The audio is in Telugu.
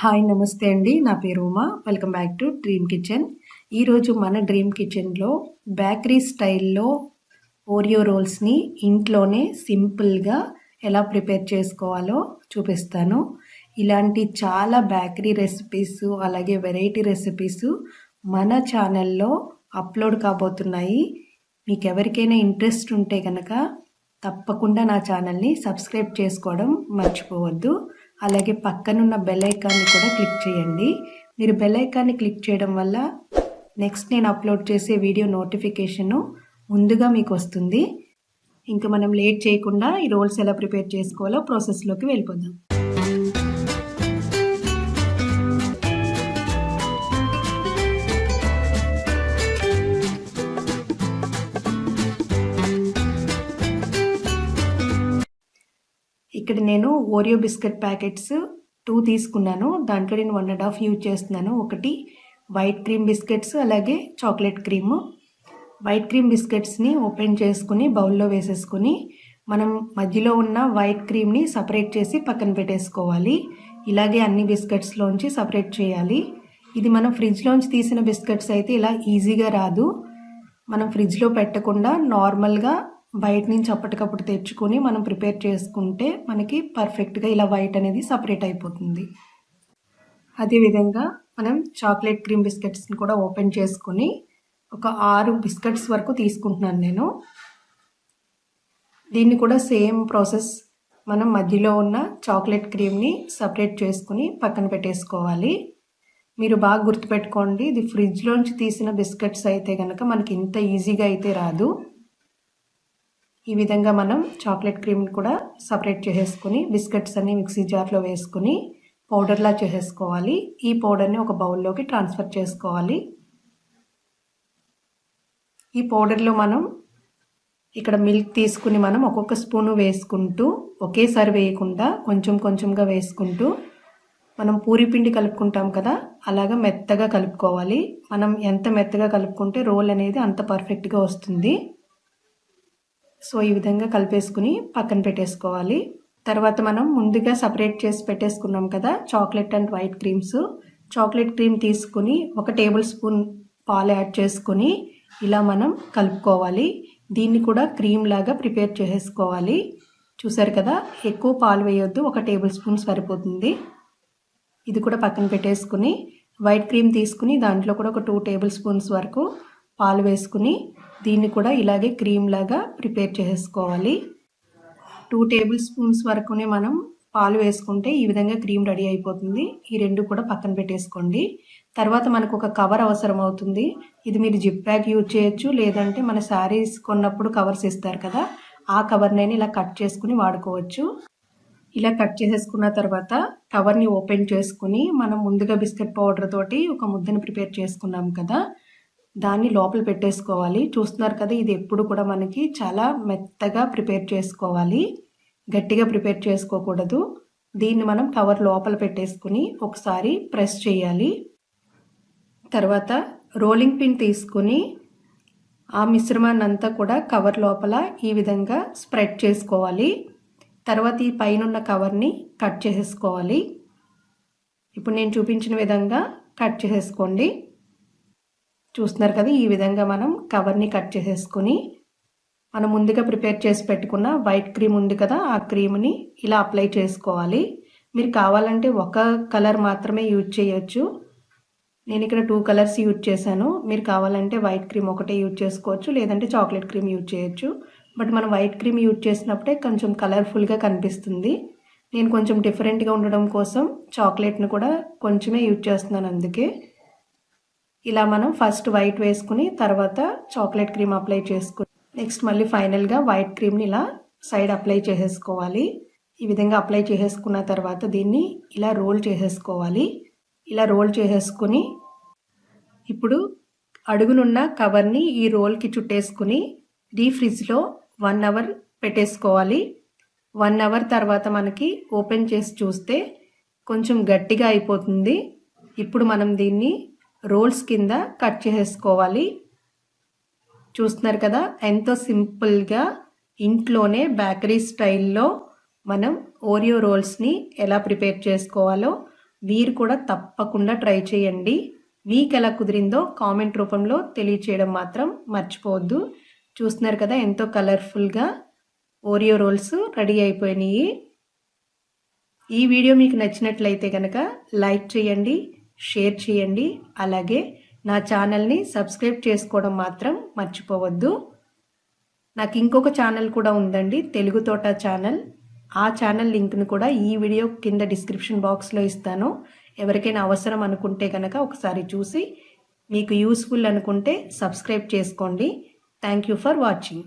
హాయ్ నమస్తే అండి. నా పేరు Uma. Welcome back to dream kitchen. ఈరోజు మన డ్రీమ్ కిచెన్లో బేకరీ స్టైల్లో ఓరియో రోల్స్ని ఇంట్లోనే సింపుల్గా ఎలా ప్రిపేర్ చేసుకోవాలో చూపిస్తాను. ఇలాంటి చాలా బేకరీ రెసిపీస్ అలాగే వెరైటీ రెసిపీస్ మన ఛానల్లో అప్లోడ్ కాబోతున్నాయి. మీకు ఎవరికైనా ఇంట్రెస్ట్ ఉంటే కనుక తప్పకుండా నా ఛానల్ని సబ్స్క్రైబ్ చేసుకోవడం మర్చిపోవద్దు. అలాగే పక్కనున్న బెల్ ఐకాన్ని కూడా క్లిక్ చేయండి. మీరు బెల్ ఐకాన్ని క్లిక్ చేయడం వల్ల నెక్స్ట్ నేను అప్లోడ్ చేసే వీడియో నోటిఫికేషను ముందుగా మీకు వస్తుంది. ఇంకా మనం లేట్ చేయకుండా ఈ రోల్స్ ఎలా ప్రిపేర్ చేసుకోవాలో ప్రాసెస్లోకి వెళ్ళిపోదాం. ఇక్కడ నేను ఓరియో బిస్కెట్ ప్యాకెట్స్ 2 తీసుకున్నాను. దాంట్లో నేను 1.5 యూజ్ చేస్తున్నాను. ఒకటి వైట్ క్రీమ్ బిస్కెట్స్ అలాగే చాక్లెట్ క్రీము. వైట్ క్రీమ్ బిస్కెట్స్ని ఓపెన్ చేసుకుని బౌల్లో వేసేసుకుని మనం మధ్యలో ఉన్న వైట్ క్రీమ్ని సపరేట్ చేసి పక్కన పెట్టేసుకోవాలి. ఇలాగే అన్ని బిస్కెట్స్లోంచి సపరేట్ చేయాలి. ఇది మనం ఫ్రిడ్జ్లోంచి తీసిన బిస్కెట్స్ అయితే ఇలా ఈజీగా రాదు. మనం ఫ్రిడ్జ్లో పెట్టకుండా నార్మల్గా బయట నుంచి అప్పటికప్పుడు తెచ్చుకొని మనం ప్రిపేర్ చేసుకుంటే మనకి పర్ఫెక్ట్గా ఇలా వైట్ అనేది సపరేట్ అయిపోతుంది. అదేవిధంగా మనం చాక్లెట్ క్రీమ్ బిస్కెట్స్ని కూడా ఓపెన్ చేసుకొని ఒక 6 బిస్కెట్స్ వరకు తీసుకుంటున్నాను నేను. దీన్ని కూడా సేమ్ ప్రాసెస్ మనం మధ్యలో ఉన్న చాక్లెట్ క్రీమ్ని సపరేట్ చేసుకుని పక్కన పెట్టేసుకోవాలి. మీరు బాగా గుర్తుపెట్టుకోండి, ఇది ఫ్రిడ్జ్లోంచి తీసిన బిస్కెట్స్ అయితే కనుక మనకి ఇంత ఈజీగా అయితే రాదు. ఈ విధంగా మనం చాక్లెట్ క్రీమ్ కూడా సపరేట్ చేసేసుకుని బిస్కెట్స్ అన్ని మిక్సీ జార్లో వేసుకుని పౌడర్లా చేసేసుకోవాలి. ఈ పౌడర్ని ఒక బౌల్లోకి ట్రాన్స్ఫర్ చేసుకోవాలి. ఈ పౌడర్లో మనం ఇక్కడ మిల్క్ తీసుకుని మనం ఒక్కొక్క స్పూను వేసుకుంటూ ఒకేసారి వేయకుండా కొంచెం కొంచెంగా వేసుకుంటూ మనం పూరి పిండి కలుపుకుంటాం కదా, అలాగా మెత్తగా కలుపుకోవాలి. మనం ఎంత మెత్తగా కలుపుకుంటే రోల్ అనేది అంత పర్ఫెక్ట్గా వస్తుంది. సో ఈ విధంగా కలిపేసుకుని పక్కన పెట్టేసుకోవాలి. తర్వాత మనం ముందుగా సపరేట్ చేసి పెట్టేసుకున్నాం కదా chocolate and white creams. Chocolate cream తీసుకుని 1 టేబుల్ స్పూన్ పాలు యాడ్ చేసుకుని ఇలా మనం కలుపుకోవాలి. దీన్ని కూడా క్రీమ్ లాగా ప్రిపేర్ చేసేసుకోవాలి. చూసారు కదా, ఎక్కువ పాలు వేయొద్దు, 1 టేబుల్ స్పూన్ సరిపోతుంది. ఇది కూడా పక్కన పెట్టేసుకుని వైట్ క్రీమ్ తీసుకుని దాంట్లో కూడా ఒక 2 టేబుల్ స్పూన్స్ వరకు పాలు వేసుకుని దీన్ని కూడా ఇలాగే క్రీమ్ లాగా ప్రిపేర్ చేసుకోవాలి. 2 టేబుల్ స్పూన్స్ వరకునే మనం పాలు వేసుకుంటే ఈ విధంగా క్రీమ్ రెడీ అయిపోతుంది. ఈ 2 కూడా పక్కన పెట్టేసుకోండి. తర్వాత మనకు ఒక కవర్ అవసరం అవుతుంది. ఇది మీరు జిప్ బ్యాగ్ యూజ్ చేయొచ్చు, లేదంటే మన శారీస్ కొన్నప్పుడు కవర్స్ ఇస్తారు కదా, ఆ కవర్నైనా ఇలా కట్ చేసుకుని వాడుకోవచ్చు. ఇలా కట్ చేసేసుకున్న తర్వాత కవర్ని ఓపెన్ చేసుకుని మనం ముందుగా బిస్కెట్ పౌడర్ తోటి ఒక ముద్దను ప్రిపేర్ చేసుకున్నాం కదా, దాన్ని లోపల పెట్టేసుకోవాలి. చూస్తున్నారు కదా, ఇది ఎప్పుడు కూడా మనకి చాలా మెత్తగా ప్రిపేర్ చేసుకోవాలి, గట్టిగా ప్రిపేర్ చేసుకోకూడదు. దీన్ని మనం కవర్ లోపల పెట్టేసుకుని ఒకసారి ప్రెస్ చేయాలి. తర్వాత రోలింగ్ పిన్ తీసుకుని ఆ మిశ్రమాన్ని అంతా కూడా కవర్ లోపల ఈ విధంగా స్ప్రెడ్ చేసుకోవాలి. తర్వాత ఈ పైన కవర్ని కట్ చేసేసుకోవాలి. ఇప్పుడు నేను చూపించిన విధంగా కట్ చేసేసుకోండి. చూస్తున్నారు కదా, ఈ విధంగా మనం కవర్ని కట్ చేసేసుకొని మనం ముందుగా ప్రిపేర్ చేసి పెట్టుకున్న వైట్ క్రీమ్ ఉంది కదా, ఆ క్రీమ్ని ఇలా అప్లై చేసుకోవాలి. మీరు కావాలంటే ఒక కలర్ మాత్రమే యూజ్ చేయొచ్చు. నేను ఇక్కడ 2 కలర్స్ యూజ్ చేశాను. మీరు కావాలంటే వైట్ క్రీమ్ ఒకటే యూజ్ చేసుకోవచ్చు, లేదంటే చాక్లెట్ క్రీమ్ యూజ్ చేయొచ్చు. బట్ మనం వైట్ క్రీమ్ యూజ్ చేసినప్పుడే కొంచెం కలర్ఫుల్గా కనిపిస్తుంది. నేను కొంచెం డిఫరెంట్గా ఉండడం కోసం చాక్లెట్ని కూడా కొంచెమే యూజ్ చేస్తున్నాను. అందుకే ఇలా మనం ఫస్ట్ వైట్ వేసుకుని తర్వాత చాక్లెట్ క్రీమ్ అప్లై చేసుకుని నెక్స్ట్ మళ్ళీ ఫైనల్గా వైట్ క్రీమ్ని ఇలా సైడ్ అప్లై చేసేసుకోవాలి. ఈ విధంగా అప్లై చేసేసుకున్న తర్వాత దీన్ని ఇలా రోల్ చేసేసుకోవాలి. ఇలా రోల్ చేసేసుకుని ఇప్పుడు అడుగునున్న కవర్ని ఈ రోల్కి చుట్టేసుకుని ఫ్రిడ్జ్లో 1 అవర్ పెట్టేసుకోవాలి. 1 అవర్ తర్వాత మనకి ఓపెన్ చేసి చూస్తే కొంచెం గట్టిగా అయిపోతుంది. ఇప్పుడు మనం దీన్ని రోల్స్ కింద కట్ చేసేసుకోవాలి. చూస్తున్నారు కదా, ఎంతో సింపుల్గా ఇంట్లోనే బేకరీ స్టైల్లో మనం ఓరియో రోల్స్ని ఎలా ప్రిపేర్ చేసుకోవాలో మీరు కూడా తప్పకుండా ట్రై చేయండి. మీకు ఎలా కుదిరిందో కామెంట్ రూపంలో తెలియచేయడం మాత్రం మర్చిపోవద్దు. చూస్తున్నారు కదా ఎంతో కలర్ఫుల్గా ఓరియో రోల్స్ రెడీ అయిపోయినాయి. ఈ వీడియో మీకు నచ్చినట్లయితే కనుక లైక్ చేయండి, షేర్ చేయండి, అలాగే నా ఛానల్ని సబ్స్క్రైబ్ చేసుకోవడం మాత్రం మర్చిపోవద్దు. నాకు ఇంకొక ఛానల్ కూడా ఉందండి, తెలుగు తోట ఛానల్. ఆ ఛానల్ లింక్ను కూడా ఈ వీడియో కింద డిస్క్రిప్షన్ బాక్స్లో ఇస్తాను. ఎవరికైనా అవసరం అనుకుంటే కనుక ఒకసారి చూసి మీకు యూస్ఫుల్ అనుకుంటే సబ్స్క్రైబ్ చేసుకోండి. Thank you for watching.